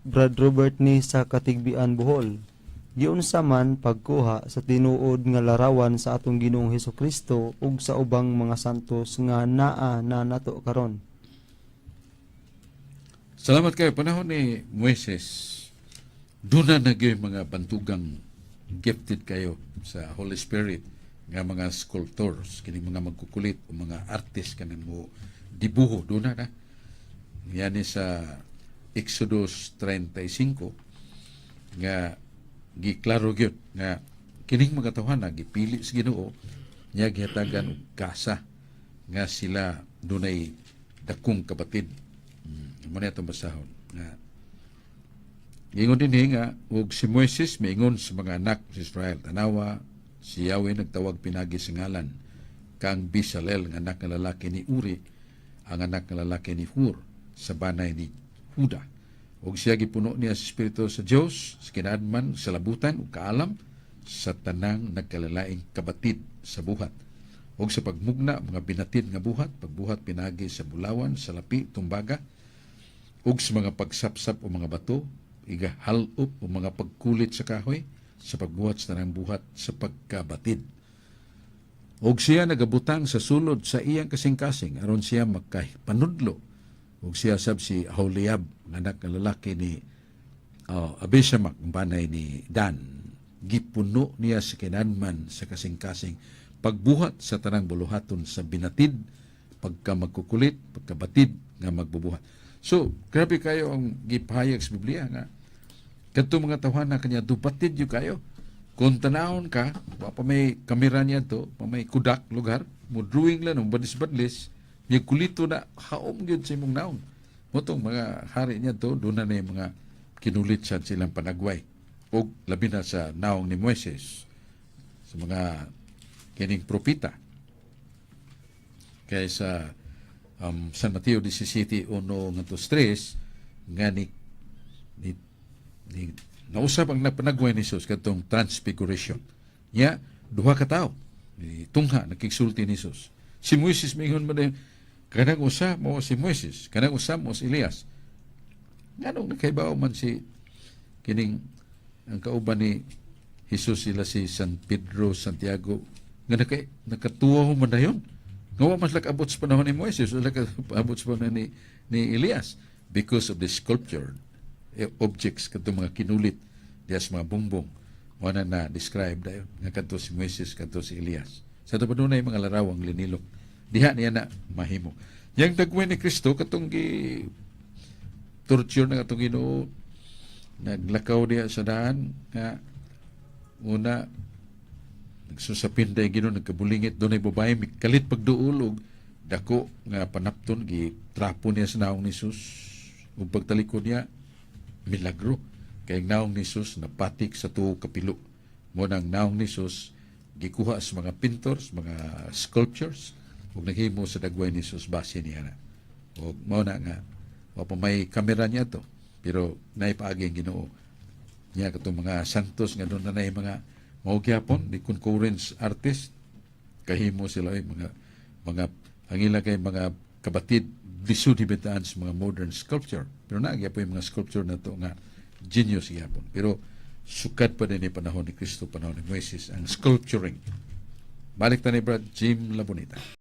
Brad Robert ni sa Katigbian, Bohol. Giunsa man pagkuha sa tinuod nga larawan sa atong Ginoong Hesukristo ug sa ubang mga santos nga naa na nato karon. Salamat kayo. Panahon ni Moises, doon na nagyoy mga bantugang gifted kayo sa Holy Spirit nga mga sculptors, kini mga magkukulit o mga artist kanin mo dibuho doon na. Yan sa Exodus 35 nga giklaro gyud nga kining mga tawhana gipili sa Ginoo niya gihatagan og kasa nga sila dunay dakong kapatid. Mo na itong basahon nga ingon din nga ug si Moises miingon sa mga anak sa Israel, tanawa si Yahweh nagtawag pinagi sa ngalan kang Bisalel nga anak nga lalaki ni Uri, ang anak nga lalaki ni Hur sa banay ni Huda. Og siya gipuno niya sa Espiritu sa Dios sa kinaadman sa labutan ug kaalam sa tanang nagkalalaing kabatid sa buhat. Og sa pagmugna mga binatid nga buhat, pagbuhat pinagi sa bulawan, sa lapi, tumbaga, ug sa mga pagsapsap o mga bato, igahalop o mga pagkulit sa kahoy, sa pagbuhat sa tanang buhat sa pagkabatid. Og siya nagabutang sa sulod sa iyang kasing-kasing aron siya magkapanudlo. Og siya sab si Aholiab, anak ng lalaki ni Abisamak, banay ni Dan. Gipuno niya sa kinanman sa kasing-kasing pagbuhat sa tanang buluhaton sa binatid, pagka magkukulit, pagkabatid nga magbubuhat. So, grabe kayo ang gipahayag sa Biblia nga kadto mga tawhana kanya dubatid yu kayo. Kung tanahon ka, pa may kamera niya to, pa may kudak lugar, mo drawing lang ng badis-badlis, niya kulito na haom gyud sa imong naon. Motong mga hari niya to, doon na yung mga kinulit silang panagway. O labi na sa naong ni Moises, sa mga kining propita. Kaya sa San Mateo 17:1 ngadto 3 nga ni nausap ang napanagway ni Jesus kadtong transfiguration. Nya duha ka tawo ni tungha nakigsulti ni Jesus. Si Moises mingon man kanang usa mo si Moises, kanang usa mo si Elias. Nganong nakaibaw man si kining ang kauban ni Jesus sila si San Pedro, Santiago nga nakatuwa man dayon. Nga mas abot sa panahon ni Moises, wala abot sa panahon ni Elias because of the sculpture objects kadto mga kinulit diya sa mga bungbong wala na describe dayon nga kadto si Moises, kadto si Elias. Sa ito pa doon mga larawang linilok diha niya na mahimo. Yang dagway ni Kristo katong gi torture na katong Ginoo, naglakaw diha sa daan nga una nagsusapin dahil Ginoo, nagkabulingit doon ay babae kalit pagduol og dako nga panapton gitrapo niya sa naong ni Jesus ug pagtalikod niya milagro kay naong ni Jesus napatik sa tuo kapilo. Mo nang naong ni Jesus gikuha sa mga pintors, mga sculptures ug naghimo sa dagway ni Jesus base niya na. Ug mao na nga wa pa may kamera niya to pero naipaagi ang Ginoo niya katong mga santos nga doon na mga mao gyapon di concurrence artist kahimo sila ay mga ang ila kay mga kabatid lisod hibitaan sa mga modern sculpture pero nagyapon yung mga sculpture na to nga genius gyapon pero sukat pa din ni panahon ni Kristo, panahon ni Moises ang sculpturing. Balik ta ni Brad Jim Labonita.